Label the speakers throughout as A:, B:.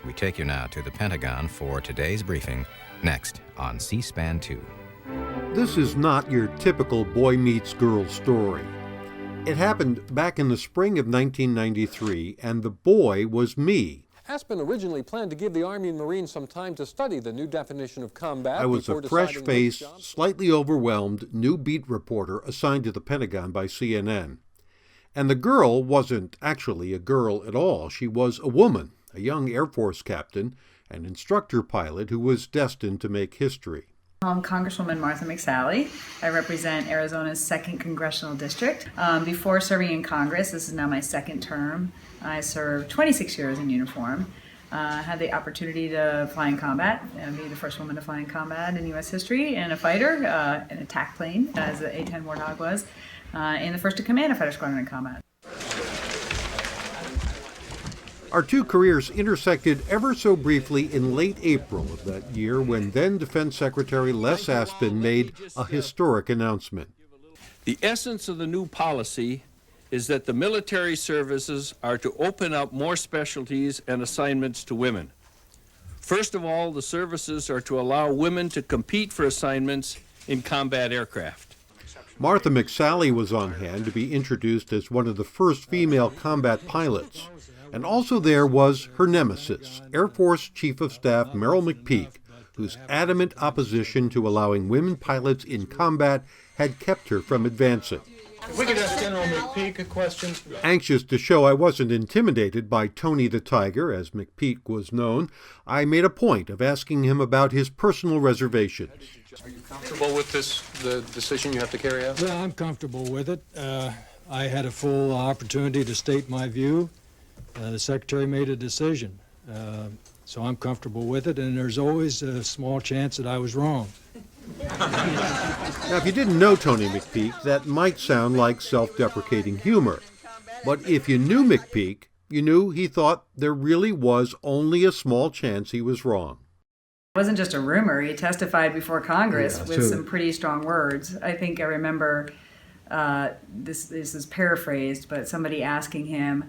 A: We take you now to the Pentagon for today's briefing, next on C-SPAN 2.
B: This is not your typical boy meets girl story. It happened back in the spring of 1993, and the boy was me.
C: Aspen originally planned to give the Army and Marines some time to study the new definition of combat.
B: I was a fresh-faced, slightly overwhelmed new beat reporter assigned to the Pentagon by CNN. And the girl wasn't actually a girl at all. She was a woman, a young Air Force captain, an instructor pilot who was destined to make history.
D: I'm Congresswoman Martha McSally. I represent Arizona's 2nd Congressional District. Before serving in Congress, this is now my 2nd term, I served 26 years in uniform. Had the opportunity to fly in combat, and be the first woman to fly in combat in U.S. history, and a fighter, an attack plane, as the A-10 Warthog was, and the first to command a fighter squadron in combat.
B: Our two careers intersected ever so briefly in late April of that year when then Defense Secretary Les Aspin made a historic announcement.
E: The essence of the new policy is that the military services are to open up more specialties and assignments to women. First of all, the services are to allow women to compete for assignments in combat aircraft.
B: Martha McSally was on hand to be introduced as one of the first female combat pilots. And also there was her nemesis, Air Force Chief of Staff Merrill McPeak, whose adamant opposition to allowing women pilots in combat had kept her from advancing.
F: If we could ask General McPeak a question.
B: Anxious to show I wasn't intimidated by Tony the Tiger, as McPeak was known, I made a point of asking him about his personal reservations.
F: Are you comfortable with the decision you have to carry out?
G: Well, I'm comfortable with it. I had a full opportunity to state my view. The Secretary made a decision, so I'm comfortable with it, and there's always a small chance that I was wrong.
B: Now, if you didn't know Tony McPeak, that might sound like self-deprecating humor. But if you knew McPeak, you knew he thought there really was only a small chance he was wrong.
D: It wasn't just a rumor. He testified before Congress with some pretty strong words. I think I remember, this is paraphrased, but somebody asking him,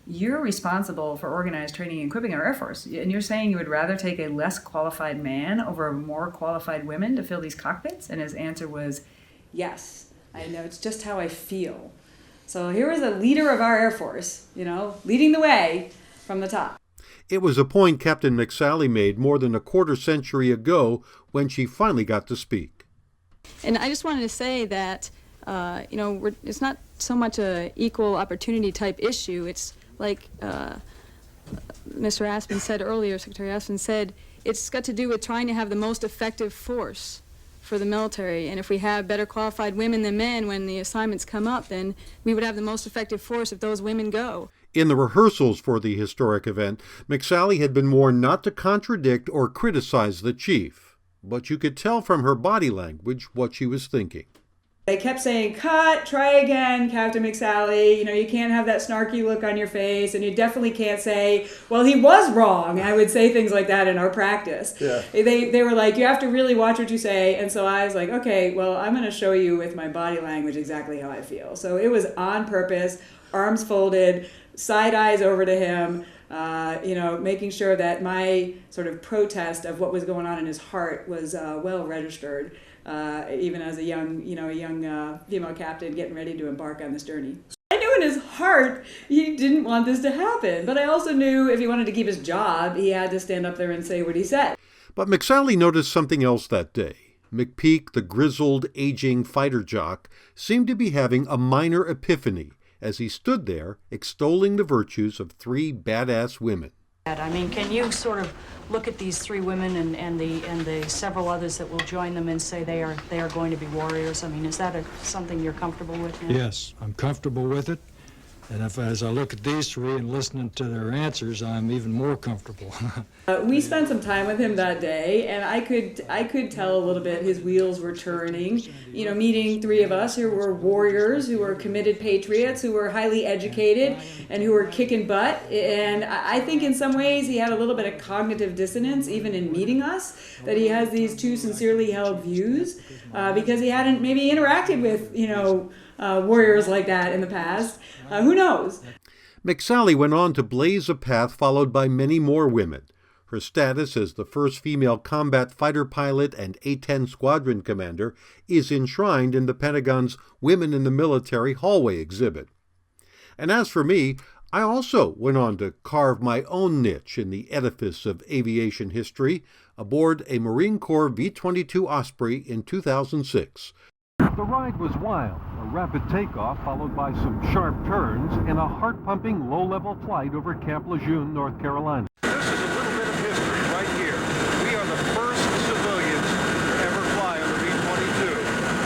D: "You're responsible for organized training and equipping our Air Force, and you're saying you would rather take a less qualified man over more qualified women to fill these cockpits?" And his answer was, "Yes, I know, it's just how I feel." So here was a leader of our Air Force, leading the way from the top.
B: It was a point Captain McSally made more than a quarter century ago when she finally got to speak.
H: And I just wanted to say that, it's not so much a equal opportunity type issue. It's like Mr. Aspin said earlier, Secretary Aspin said, it's got to do with trying to have the most effective force for the military. And if we have better qualified women than men when the assignments come up, then we would have the most effective force if those women go.
B: In the rehearsals for the historic event, McSally had been warned not to contradict or criticize the chief, but you could tell from her body language what she was thinking.
D: They kept saying, "Cut, try again, Captain McSally. You can't have that snarky look on your face, and you definitely can't say, well, he was wrong." I would say things like that in our practice.
F: Yeah.
D: They were like, "You have to really watch what you say." And so I was like, okay, well, I'm going to show you with my body language exactly how I feel. So it was on purpose, arms folded, side eyes over to him, making sure that my sort of protest of what was going on in his heart was well registered. Even as a young female captain getting ready to embark on this journey. I knew in his heart he didn't want this to happen, but I also knew if he wanted to keep his job, he had to stand up there and say what he said.
B: But McSally noticed something else that day. McPeak, the grizzled, aging fighter jock, seemed to be having a minor epiphany as he stood there extolling the virtues of 3 badass women.
I: I mean, can you sort of look at these 3 women and the several others that will join them and say they are going to be warriors? I mean, is that something you're comfortable with now?
G: Yes, I'm comfortable with it. And as I look at these 3 and listening to their answers, I'm even more comfortable.
D: We spent some time with him that day, and I could tell a little bit his wheels were turning. Meeting 3 of us who were warriors, who were committed patriots, who were highly educated, and who were kicking butt. And I think in some ways he had a little bit of cognitive dissonance, even in meeting us, that he has these 2 sincerely held views, because he hadn't maybe interacted with, warriors like that in the past. Who knows?
B: McSally went on to blaze a path followed by many more women. Her status as the first female combat fighter pilot and A-10 squadron commander is enshrined in the Pentagon's Women in the Military hallway exhibit. And as for me, I also went on to carve my own niche in the edifice of aviation history aboard a Marine Corps V-22 Osprey in 2006. The ride was wild, a rapid takeoff followed by some sharp turns and a heart-pumping low-level flight over Camp Lejeune, North Carolina.
J: This is a little bit of history right here. We are the first civilians to ever fly on the V-22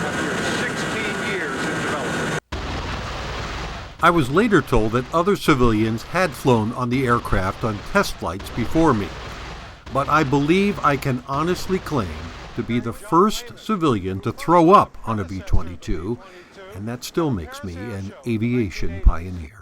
J: after 16 years in development.
B: I was later told that other civilians had flown on the aircraft on test flights before me, but I believe I can honestly claim to be the first civilian to throw up on a V-22, and that still makes me an aviation pioneer.